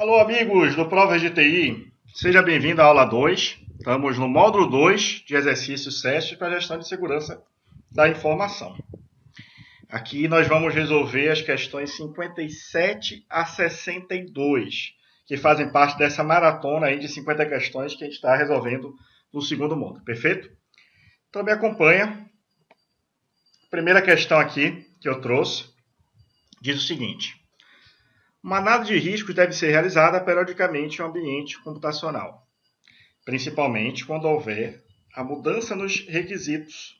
Alô, amigos do Provas de TI, seja bem-vindo à aula 2. Estamos no módulo 2 de exercícios 7 para gestão de segurança da informação. Aqui nós vamos resolver as questões 57 a 62, que fazem parte dessa maratona aí de 50 questões que a gente está resolvendo no segundo módulo, perfeito? Então me acompanha. A primeira questão aqui que eu trouxe diz o seguinte: uma análise de riscos deve ser realizada periodicamente em um ambiente computacional, principalmente quando houver a mudança nos requisitos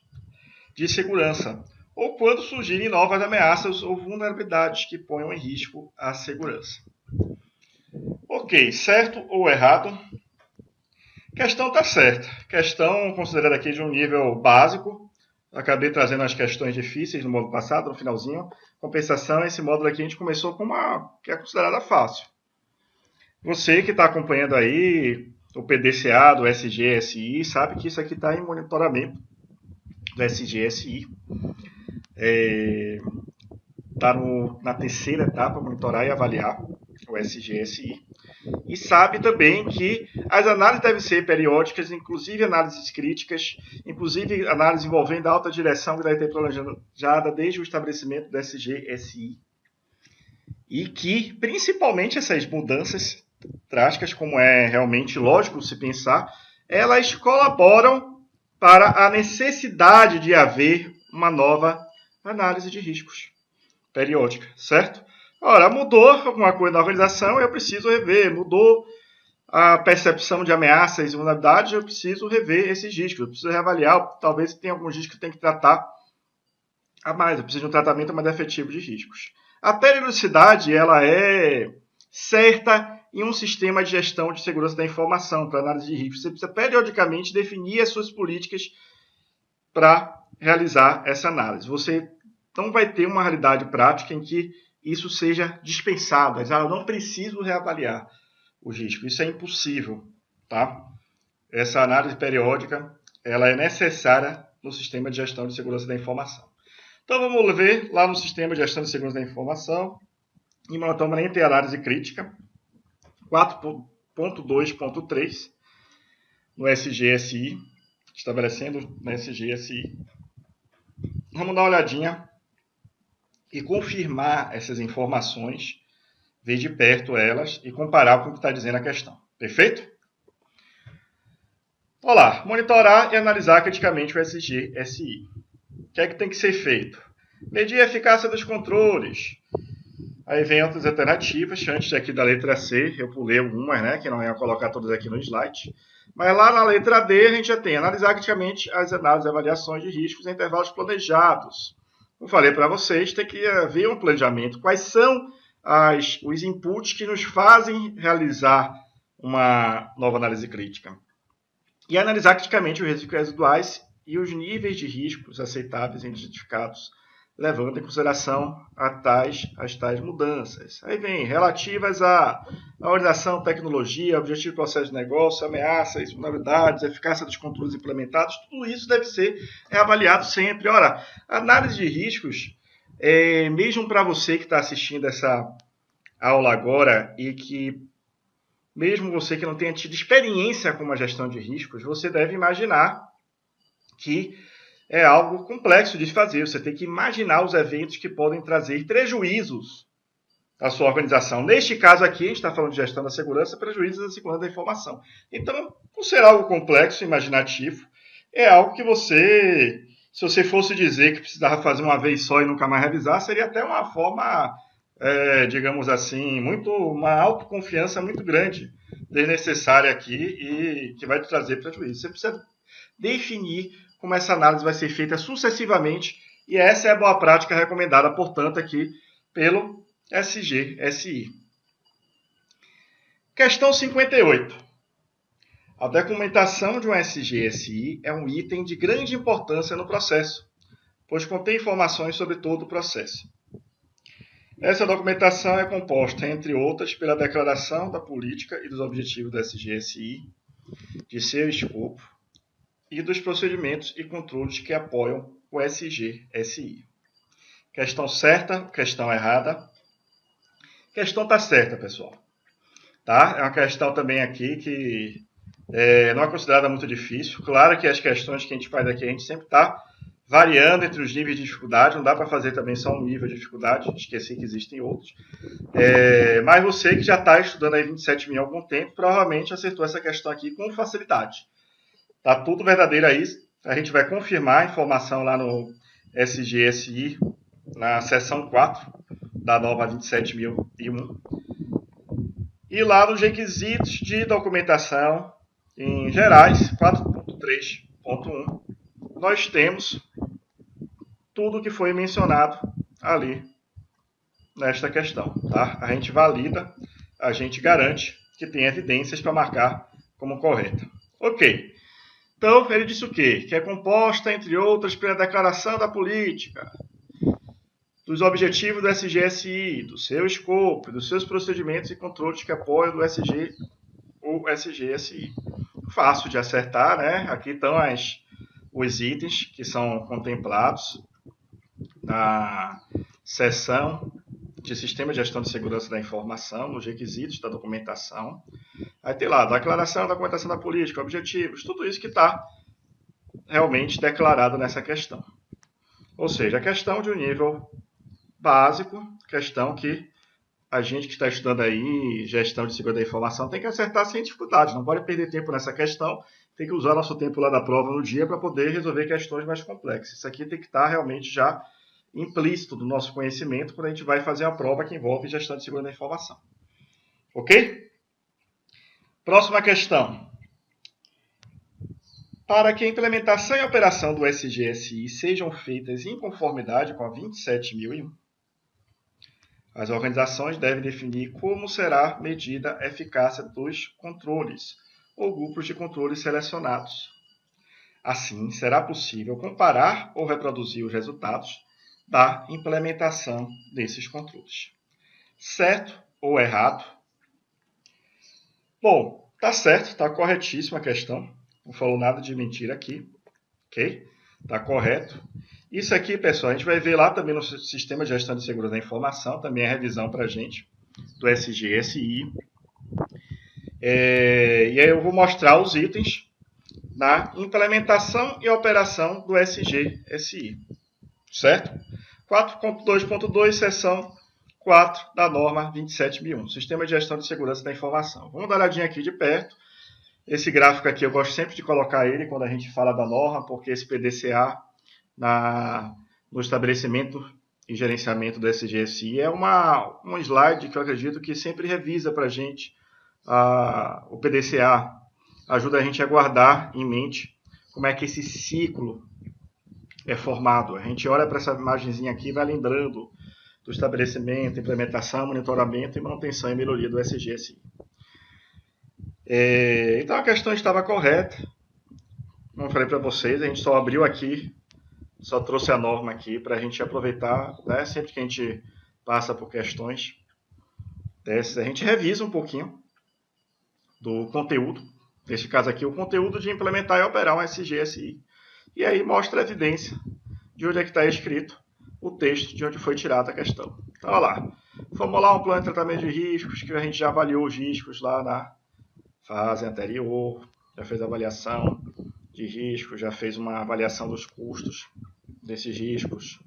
de segurança ou quando surgirem novas ameaças ou vulnerabilidades que ponham em risco a segurança. Ok, certo ou errado? Questão está certa. Questão considerada aqui de um nível básico. Eu acabei trazendo as questões difíceis no módulo passado, no finalzinho. Compensação, esse módulo aqui a gente começou com uma que é considerada fácil. Você que está acompanhando aí o PDCA do SGSI sabe que isso aqui está em monitoramento do SGSI. Está na terceira etapa, monitorar e avaliar o SGSI. E sabe também que as análises devem ser periódicas, inclusive análises críticas, inclusive análises envolvendo a alta direção que deve ter planejada desde o estabelecimento do SGSI. E que, principalmente, essas mudanças drásticas, como é realmente lógico se pensar, elas colaboram para a necessidade de haver uma nova análise de riscos periódica, certo? Ora, mudou alguma coisa na organização, eu preciso rever. Mudou a percepção de ameaças e vulnerabilidades, eu preciso rever esses riscos. Eu preciso reavaliar, talvez tenha alguns riscos que eu tenho que tratar a mais. Eu preciso de um tratamento mais efetivo de riscos. A periodicidade, ela é certa em um sistema de gestão de segurança da informação, para análise de riscos. Você precisa periodicamente definir as suas políticas para realizar essa análise. Você não vai ter uma realidade prática em que isso seja dispensado. Eu não preciso reavaliar os riscos. Isso é impossível, tá? Essa análise periódica, ela é necessária no sistema de gestão de segurança da informação. Então vamos ver lá no sistema de gestão de segurança da informação, em monitoramento e análise crítica, 4.2.3, no SGSI, estabelecendo no SGSI. Vamos dar uma olhadinha e confirmar essas informações, ver de perto elas e comparar com o que está dizendo a questão. Perfeito? Olá, monitorar e analisar criticamente o SGSI. O que é que tem que ser feito? Medir a eficácia dos controles. Aí vem outras alternativas, antes aqui da letra C, eu pulei algumas, né, que não ia colocar todas aqui no slide. Mas lá na letra D a gente já tem analisar criticamente as análises e avaliações de riscos em intervalos planejados. Como falei para vocês, tem que haver um planejamento. Quais são os inputs que nos fazem realizar uma nova análise crítica? E analisar criticamente os riscos residuais e os níveis de riscos aceitáveis e identificados, levando em consideração as tais mudanças. Aí vem relativas à organização, tecnologia, objetivo do processo de negócio, ameaças, vulnerabilidades, eficácia dos controles implementados, tudo isso deve ser avaliado sempre. Ora, análise de riscos, mesmo para você que está assistindo essa aula agora e que mesmo você que não tenha tido experiência com uma gestão de riscos, você deve imaginar que é algo complexo de fazer. Você tem que imaginar os eventos que podem trazer prejuízos à sua organização. Neste caso aqui, a gente está falando de gestão da segurança, prejuízos da segurança da informação. Então, por ser algo complexo, imaginativo, é algo que você, se você fosse dizer que precisava fazer uma vez só e nunca mais revisar, seria até uma forma, digamos assim, uma autoconfiança muito grande, desnecessária aqui e que vai te trazer prejuízo. Você precisa definir como essa análise vai ser feita sucessivamente, e essa é a boa prática recomendada, portanto, aqui pelo SGSI. Questão 58. A documentação de um SGSI é um item de grande importância no processo, pois contém informações sobre todo o processo. Essa documentação é composta, entre outras, pela declaração da política e dos objetivos do SGSI, de seu escopo, e dos procedimentos e controles que apoiam o SGSI. Questão certa, questão errada. Questão está certa, pessoal. Tá? É uma questão também aqui que não é considerada muito difícil. Claro que as questões que a gente faz aqui, a gente sempre está variando entre os níveis de dificuldade. Não dá para fazer também só um nível de dificuldade. Esqueci que existem outros. Mas você que já está estudando aí 27.000 há algum tempo, provavelmente acertou essa questão aqui com facilidade. Tá tudo verdadeiro aí. A gente vai confirmar a informação lá no SGSI, na seção 4 da nova 27.001. E lá nos requisitos de documentação em gerais, 4.3.1, nós temos tudo que foi mencionado ali nesta questão. Tá? A gente valida, a gente garante que tem evidências para marcar como correta. Ok. Então, ele disse o quê? Que é composta, entre outras, pela declaração da política, dos objetivos do SGSI, do seu escopo, dos seus procedimentos e controles que apoiam o SGSI. Fácil de acertar, né? Aqui estão os itens que são contemplados na seção de Sistema de Gestão de Segurança da Informação, nos requisitos da documentação. Aí tem lá, declaração, documentação da política, objetivos, tudo isso que está realmente declarado nessa questão. Ou seja, a questão de um nível básico, questão que a gente que está estudando aí gestão de segurança da informação tem que acertar sem dificuldade, não pode perder tempo nessa questão, tem que usar nosso tempo lá da prova no dia para poder resolver questões mais complexas. Isso aqui tem que estar realmente já implícito do nosso conhecimento quando a gente vai fazer a prova que envolve gestão de segurança da informação. Ok? Próxima questão. Para que a implementação e operação do SGSI sejam feitas em conformidade com a 27.001, as organizações devem definir como será medida a eficácia dos controles ou grupos de controles selecionados. Assim, será possível comparar ou reproduzir os resultados da implementação desses controles. Certo ou errado? Bom, tá certo, tá corretíssima a questão. Não falou nada de mentira aqui, ok? Tá correto. Isso aqui, pessoal, a gente vai ver lá também no Sistema de Gestão de Segurança da Informação, também a revisão para a gente do SGSI. E aí eu vou mostrar os itens na implementação e operação do SGSI, certo? 4.2.2, seção 4 da norma 27.001, Sistema de Gestão de Segurança da Informação. Vamos dar uma olhadinha aqui de perto. Esse gráfico aqui eu gosto sempre de colocar ele quando a gente fala da norma, porque esse PDCA no estabelecimento e gerenciamento do SGSI é um slide que eu acredito que sempre revisa para a gente o PDCA, ajuda a gente a guardar em mente como é que esse ciclo é formado. A gente olha para essa imagenzinha aqui e vai lembrando do estabelecimento, implementação, monitoramento e manutenção e melhoria do SGSI. Então a questão estava correta. Como eu falei para vocês, a gente só abriu aqui, só trouxe a norma aqui para a gente aproveitar, né? Sempre que a gente passa por questões dessas, a gente revisa um pouquinho do conteúdo. Nesse caso aqui, o conteúdo de implementar e operar um SGSI. E aí mostra a evidência de onde é que está escrito o texto de onde foi tirada a questão. Então, olha lá. Formular um plano de tratamento de riscos, que a gente já avaliou os riscos lá na fase anterior, já fez a avaliação de riscos, já fez uma avaliação dos custos desses riscos.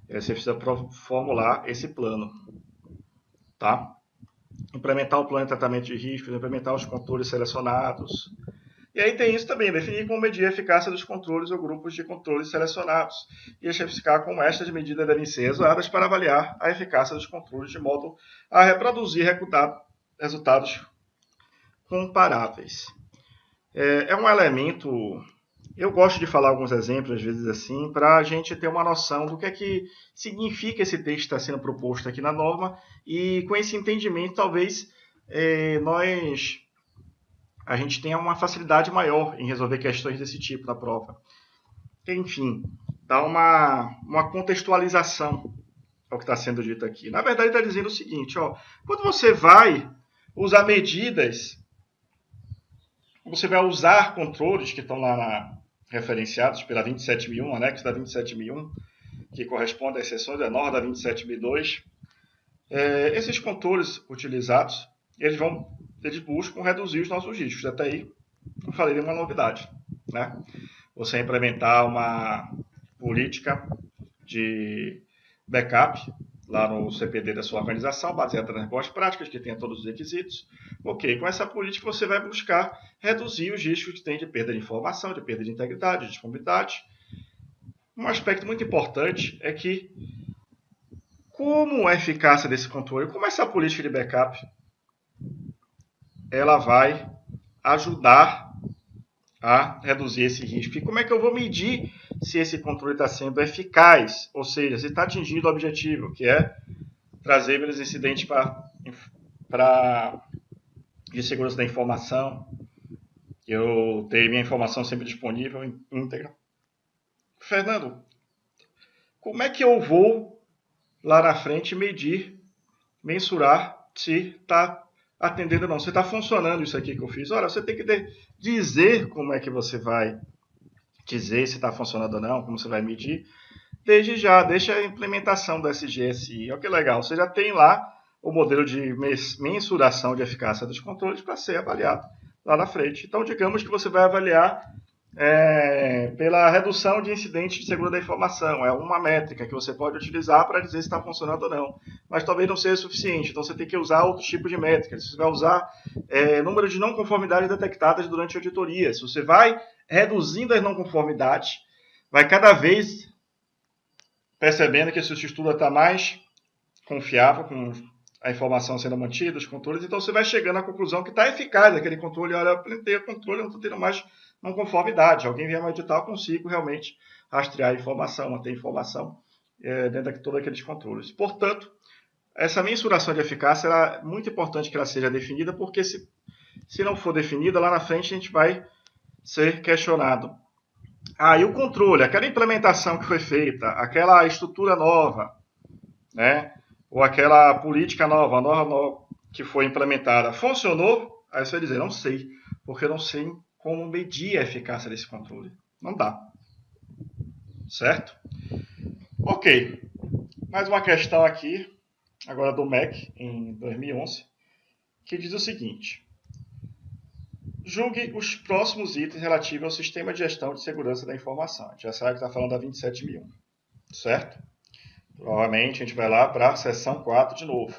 E aí você precisa formular esse plano, tá? Implementar o plano de tratamento de riscos, implementar os controles selecionados. E aí tem isso também, definir como medir a eficácia dos controles ou grupos de controles selecionados. E especificar como estas medidas devem ser usadas para avaliar a eficácia dos controles de modo a reproduzir resultados comparáveis. É um elemento, eu gosto de falar alguns exemplos, às vezes assim, para a gente ter uma noção do que é que significa esse texto que está sendo proposto aqui na norma, e com esse entendimento, talvez, a gente tenha uma facilidade maior em resolver questões desse tipo na prova. Enfim, dá uma contextualização ao que está sendo dito aqui. Na verdade, está dizendo o seguinte, quando você vai usar medidas, você vai usar controles que estão lá referenciados pela 27.001, anexo da 27.001, que corresponde às seções da norma da 27.002. Esses controles utilizados, eles vão eles buscam reduzir os nossos riscos. Até aí, não falei nenhuma novidade, né? Você implementar uma política de backup lá no CPD da sua organização, baseada nas boas práticas, que tenha todos os requisitos. Ok, com essa política você vai buscar reduzir os riscos que tem de perda de informação, de perda de integridade, de disponibilidade. Um aspecto muito importante é que como a eficácia desse controle, como essa política de backup, ela vai ajudar a reduzir esse risco. E como é que eu vou medir se esse controle está sendo eficaz, ou seja, se está atingindo o objetivo, que é trazer menos incidentes de segurança da informação, eu ter minha informação sempre disponível, íntegra. Fernando, como é que eu vou lá na frente medir, mensurar se está atendendo ou não, se está funcionando isso aqui que eu fiz? Olha, você tem que dizer como é que você vai dizer se está funcionando ou não, como você vai medir. Desde já, deixa a implementação do SGSI. Olha que legal, você já tem lá o modelo de mensuração de eficácia dos controles para ser avaliado lá na frente. Então, digamos que você vai avaliar pela redução de incidentes de segurança da informação. É uma métrica que você pode utilizar para dizer se está funcionando ou não. Mas talvez não seja suficiente, então você tem que usar outros tipos de métricas. Você vai usar número de não conformidades detectadas durante a auditoria. Se você vai reduzindo as não conformidades, vai cada vez percebendo que esse estudo está mais confiável, com a informação sendo mantida, os controles, então você vai chegando à conclusão que está eficaz aquele controle. Olha, eu plantei o controle, eu não estou tendo mais não conformidade. Alguém vier me auditar, eu consigo realmente rastrear a informação, manter a informação dentro de todos aqueles controles. Portanto, essa mensuração de eficácia é muito importante que ela seja definida, porque se não for definida, lá na frente a gente vai ser questionado. E o controle, aquela implementação que foi feita, aquela estrutura nova, né? Ou aquela política nova, a norma nova que foi implementada, funcionou? Aí você vai dizer, não sei, porque eu não sei como medir a eficácia desse controle. Não dá. Certo? Ok. Mais uma questão aqui, agora do MEC, em 2011, que diz o seguinte. Julgue os próximos itens relativos ao Sistema de Gestão de Segurança da Informação. A gente já sabe que está falando da 27001. Certo? Provavelmente a gente vai lá para a seção 4 de novo.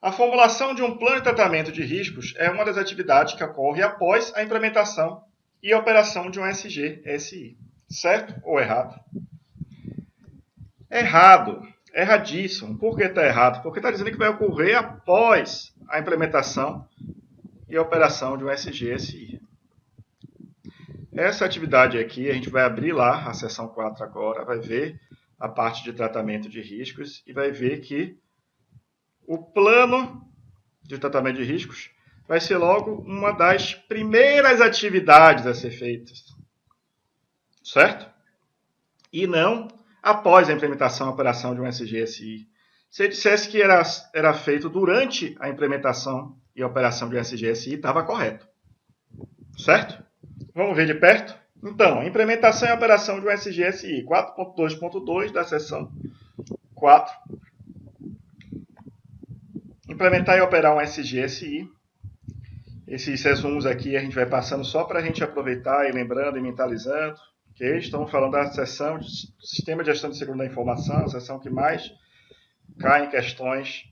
A formulação de um plano de tratamento de riscos é uma das atividades que ocorre após a implementação e operação de um SGSI. Certo ou errado? Errado. Erradíssimo. Por que está errado? Porque está dizendo que vai ocorrer após a implementação e operação de um SGSI. Essa atividade aqui, a gente vai abrir lá a seção 4 agora, vai ver a parte de tratamento de riscos e vai ver que o plano de tratamento de riscos vai ser logo uma das primeiras atividades a ser feitas. Certo? E não após a implementação e operação de um SGSI. Se eu dissesse que era feito durante a implementação e operação de um SGSI, estava correto. Certo? Vamos ver de perto? Então, a implementação e operação de um SGSI 4.2.2 da seção 4. Implementar e operar um SGSI. Esses resumos aqui a gente vai passando só para a gente aproveitar e lembrando e mentalizando. Okay? Estamos falando da seção de Sistema de Gestão de Segurança da Informação, a seção que mais cai em questões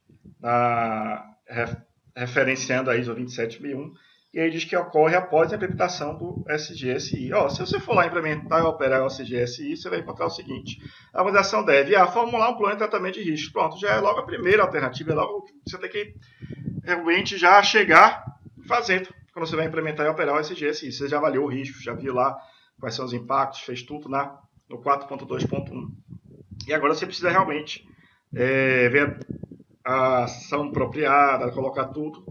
referenciando a ISO 27001. E aí diz que ocorre após a implementação do SGSI. Se você for lá implementar e operar o SGSI, você vai encontrar o seguinte. A organização deve formular um plano de tratamento de risco. Pronto, já é logo a primeira alternativa, é logo você tem que realmente já chegar fazendo. Quando você vai implementar e operar o SGSI, você já avaliou o risco, já viu lá quais são os impactos, fez tudo no 4.2.1. E agora você precisa realmente ver a ação apropriada, colocar tudo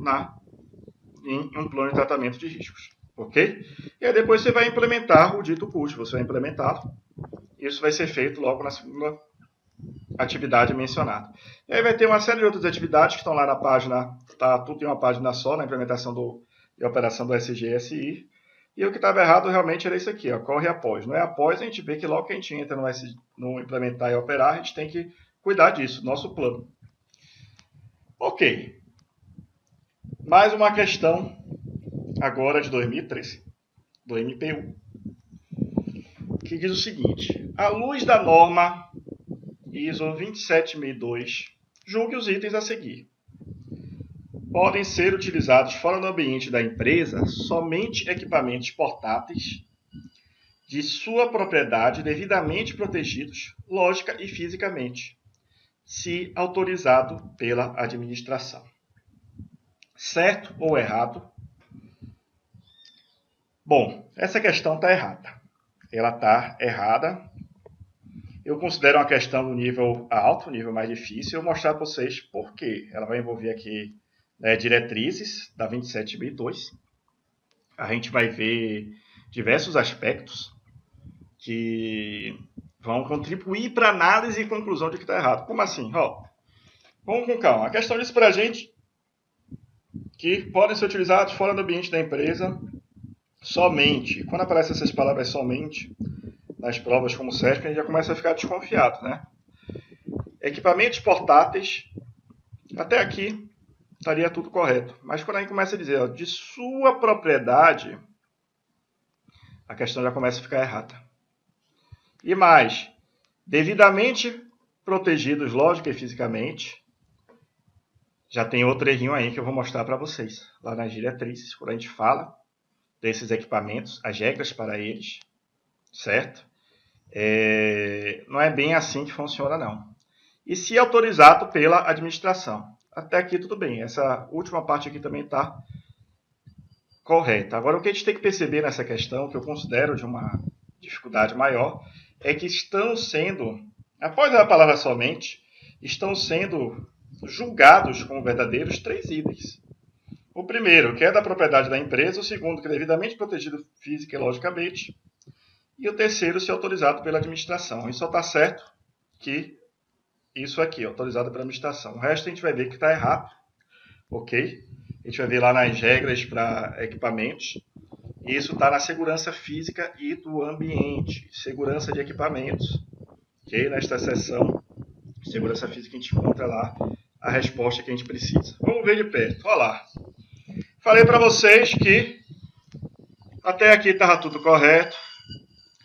em um plano de tratamento de riscos, ok? E aí depois você vai implementar o dito push, você vai implementar. Isso vai ser feito logo na segunda atividade mencionada. E aí vai ter uma série de outras atividades que estão lá na página, tá tudo em uma página só, na implementação e operação do SGSI. E o que estava errado realmente era isso aqui, ocorre após. Não é após, a gente vê que logo que a gente entra no implementar e operar, a gente tem que cuidar disso, nosso plano. Ok. Mais uma questão agora de 2013, do MPU, que diz o seguinte: à luz da norma ISO 27002, julgue os itens a seguir. Podem ser utilizados fora do ambiente da empresa somente equipamentos portáteis de sua propriedade devidamente protegidos, lógica e fisicamente, se autorizado pela administração. Certo ou errado? Bom, essa questão está errada. Ela está errada. Eu considero uma questão do nível alto, nível mais difícil. Eu vou mostrar para vocês por quê. Ela vai envolver aqui diretrizes da 27002. A gente vai ver diversos aspectos que vão contribuir para a análise e conclusão de que está errado. Como assim? Vamos com calma. A questão diz para a gente que podem ser utilizados fora do ambiente da empresa somente. Quando aparecem essas palavras somente nas provas como o CESP, a gente já começa a ficar desconfiado, né? Equipamentos portáteis, até aqui estaria tudo correto. Mas quando a gente começa a dizer de sua propriedade, a questão já começa a ficar errada. E mais, devidamente protegidos, lógica e fisicamente, já tem outro errinho aí que eu vou mostrar para vocês. Lá nas diretrizes, quando a gente fala desses equipamentos, as regras para eles, certo? Não é bem assim que funciona, não. E se autorizado pela administração. Até aqui tudo bem. Essa última parte aqui também está correta. Agora, o que a gente tem que perceber nessa questão, que eu considero de uma dificuldade maior, é que estão sendo, após a palavra somente, estão sendo julgados como verdadeiros 3 itens. O primeiro, que é da propriedade da empresa. O segundo, que é devidamente protegido física e logicamente. E o terceiro, se autorizado pela administração. E só está certo que isso aqui, autorizado pela administração. O resto a gente vai ver que está errado. Ok? A gente vai ver lá nas regras para equipamentos. Isso está na segurança física e do ambiente. Segurança de equipamentos. Ok? Nesta seção, segurança física, a gente encontra lá a resposta que a gente precisa. Vamos ver de perto. Olha lá. Falei para vocês que até aqui estava tudo correto.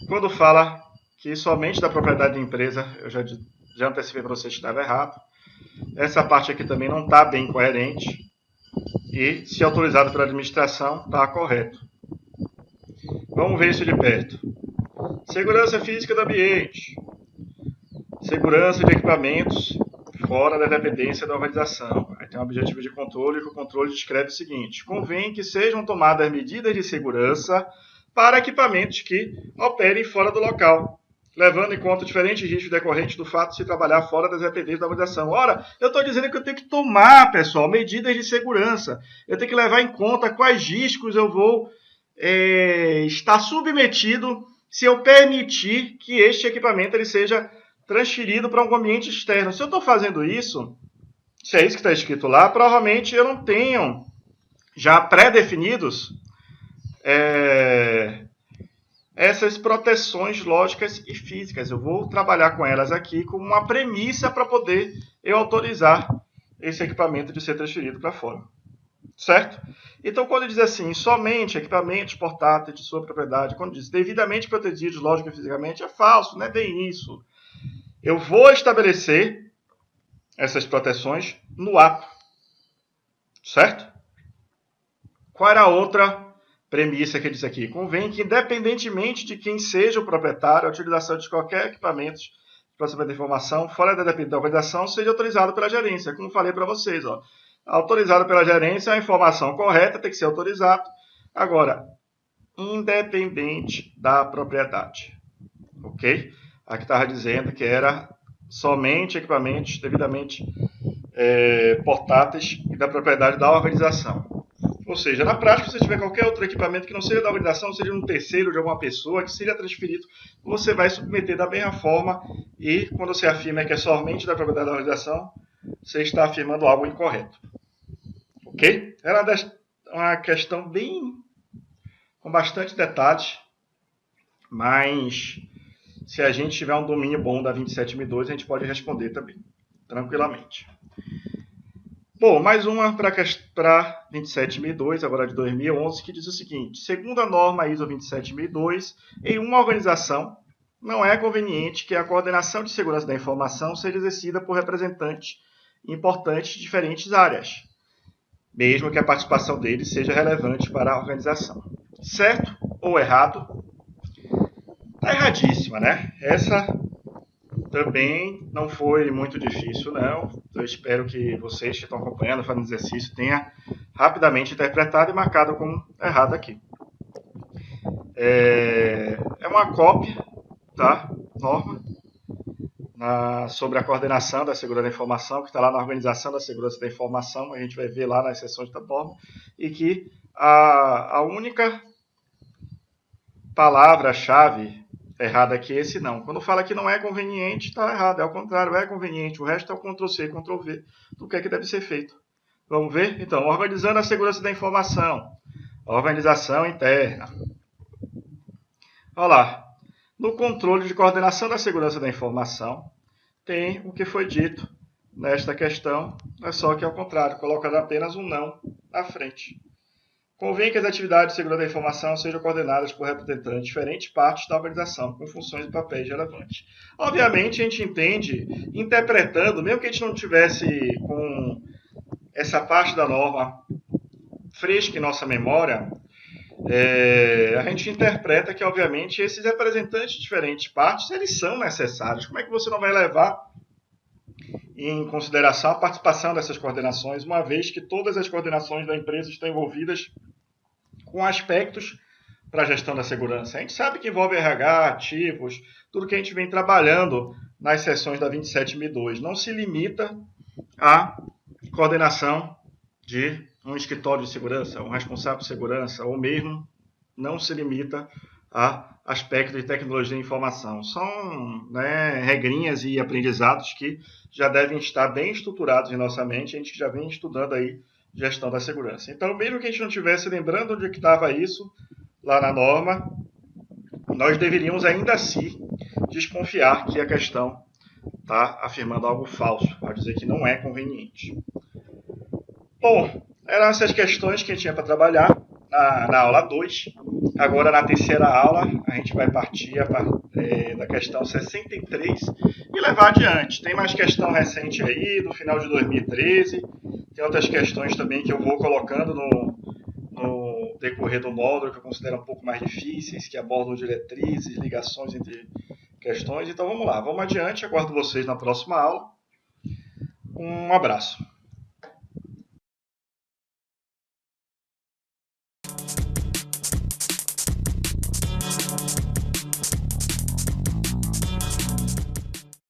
Quando fala que somente da propriedade da empresa, eu já antecipei para vocês que estava errado. Essa parte aqui também não está bem coerente. E, se autorizado pela administração, está correto. Vamos ver isso de perto. Segurança física do ambiente. Segurança de equipamentos fora da dependência da organização. Aí tem um objetivo de controle, que o controle descreve o seguinte: convém que sejam tomadas medidas de segurança para equipamentos que operem fora do local, levando em conta diferentes riscos decorrentes do fato de se trabalhar fora das dependências da organização. Ora, eu estou dizendo que eu tenho que tomar, pessoal, medidas de segurança. Eu tenho que levar em conta quais riscos eu vou estar submetido se eu permitir que este equipamento ele seja transferido para um ambiente externo. Se eu estou fazendo isso, se é isso que está escrito lá, provavelmente eu não tenho já pré-definidos essas proteções lógicas e físicas. Eu vou trabalhar com elas aqui como uma premissa para poder eu autorizar esse equipamento de ser transferido para fora. Certo? Então, quando diz assim, somente equipamentos portáteis de sua propriedade, quando diz devidamente protegidos lógica e fisicamente, é falso, não é bem isso. Eu vou estabelecer essas proteções no ato. Certo? Qual era a outra premissa que diz aqui? Convém que, independentemente de quem seja o proprietário, a utilização de qualquer equipamento de processamento de informação fora da dependência da organização seja autorizado pela gerência. Como falei para vocês, autorizado pela gerência, a informação correta tem que ser autorizado. Agora, independente da propriedade. Ok? Aqui estava dizendo que era somente equipamentos devidamente portáteis e da propriedade da organização. Ou seja, na prática, se tiver qualquer outro equipamento que não seja da organização, seja um terceiro de alguma pessoa, que seja transferido, você vai submeter da mesma forma. E quando você afirma que é somente da propriedade da organização, você está afirmando algo incorreto. Ok? Era uma questão com bastante detalhes, mas se a gente tiver um domínio bom da 27002, a gente pode responder também, tranquilamente. Bom, mais uma para 27002, agora de 2011, que diz o seguinte: segundo a norma ISO 27002, em uma organização, não é conveniente que a coordenação de segurança da informação seja exercida por representantes importantes de diferentes áreas, mesmo que a participação deles seja relevante para a organização. Certo ou errado? Está erradíssima, né? Essa também não foi muito difícil, não. Eu espero que vocês que estão acompanhando, fazendo exercício, tenham rapidamente interpretado e marcado como errado aqui. É uma cópia, tá? Norma sobre a coordenação da segurança da informação, que está lá na Organização da Segurança da Informação, a gente vai ver lá nas seções da norma, e que a única palavra-chave errada aqui é esse não. Quando fala que não é conveniente, está errado. É ao contrário, é conveniente. O resto é o Ctrl+C, Ctrl+V do que deve ser feito. Vamos ver? Então, organizando a segurança da informação. Organização interna. Olha lá. No controle de coordenação da segurança da informação, tem o que foi dito nesta questão, é só que ao contrário, colocando apenas um não à frente. Convém que as atividades de segurança da informação sejam coordenadas por representantes de diferentes partes da organização, com funções e papéis relevantes. Obviamente, a gente entende, interpretando, mesmo que a gente não tivesse com essa parte da norma fresca em nossa memória, a gente interpreta que, obviamente, esses representantes de diferentes partes, eles são necessários. Como é que você não vai levar em consideração a participação dessas coordenações, uma vez que todas as coordenações da empresa estão envolvidas com aspectos para a gestão da segurança? A gente sabe que envolve RH, ativos, tudo que a gente vem trabalhando nas sessões da 27002. Não se limita à coordenação de um escritório de segurança, um responsável de segurança, ou mesmo não se limita a aspectos de tecnologia e informação. São regrinhas e aprendizados que já devem estar bem estruturados em nossa mente, a gente já vem estudando aí gestão da segurança. Então, mesmo que a gente não estivesse lembrando onde estava isso lá na norma, nós deveríamos ainda assim desconfiar que a questão está afirmando algo falso, ao dizer que não é conveniente. Bom, eram essas questões que a gente tinha para trabalhar na aula 2. Agora, na terceira aula, a gente vai partir da questão 63 e levar adiante. Tem mais questão recente aí, do final de 2013. Tem outras questões também que eu vou colocando no decorrer do módulo, que eu considero um pouco mais difíceis, que abordam diretrizes, ligações entre questões. Então, vamos lá, vamos adiante. Aguardo vocês na próxima aula. Um abraço.